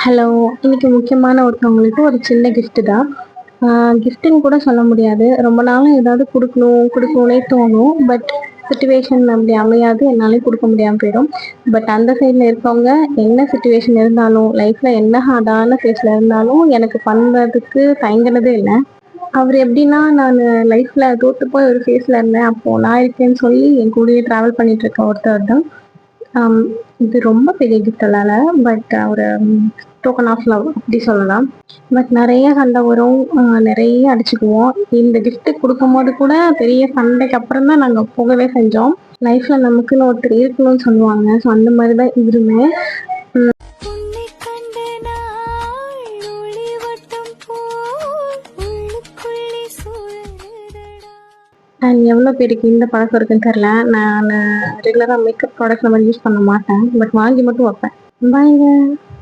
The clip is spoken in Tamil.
ஹலோ! இன்னைக்கு முக்கியமான ஒருத்தவங்களுக்கு ஒரு சின்ன கிஃப்ட் தான். கிஃப்ட்டுன்னு கூட சொல்ல முடியாது. ரொம்ப நாளா ஏதாவது குடுக்கணும்னே தோணும். சிச்சுவேஷன் அப்படி அமையாது. என்னாலயும் குடுக்க முடியாம போயிடும். அந்த சைட்ல இருக்கவங்க என்ன சிச்சுவேஷன் இருந்தாலும், லைஃப்ல என்ன ஹார்டான ஃபேஸ்ல இருந்தாலும் எனக்கு பண்றதுக்கு தயங்குனதே இல்ல. அவரு எப்படின்னா, நானு லைஃப்ல தோத்து போய் ஒரு ஃபேஸ்ல இருந்தேன். அப்போ நான் இருக்கேன்னு சொல்லி என் கூடயே ட்ராவல் பண்ணிட்டு இருக்க ஒருத்தர் தான். ஆம். இது ரொம்ப பெரிய கிஃப்ட்லாம் இல்ல. ஒரு டோக்கன் ஆஃப் லவ் அப்படி சொல்லலாம். நெறைய சண்டை வரும். நெறைய அடிச்சுக்குவோம். இந்த கிஃப்ட் குடுக்கும்போது கூட பெரிய சண்டைக்கு அப்புறம் தான் நாங்க போகவே செஞ்சோம். லைஃப்ல நமக்குன்னு ஒருத்தர் இருக்கணும்னு சொல்லுவாங்க. ஸோ அந்த மாரி தான் இவருமே. உன்னைக் கண்ட நாள் ஒளிவட்டம் போல் உள்ளுக்குள்ளே சுழலுதடா. அண்ட் எவ்வளோ பேருக்கு இந்த பழக்கம் இருக்குன்னு தெரியல. நானு ரெகுலரா மேக்கப் ப்ராடக்ட்ஸ் அந்த மாரி யூஸ் பண்ண மாட்டேன். வாங்கி மட்டும் வைப்பேன். பாய்ங்க.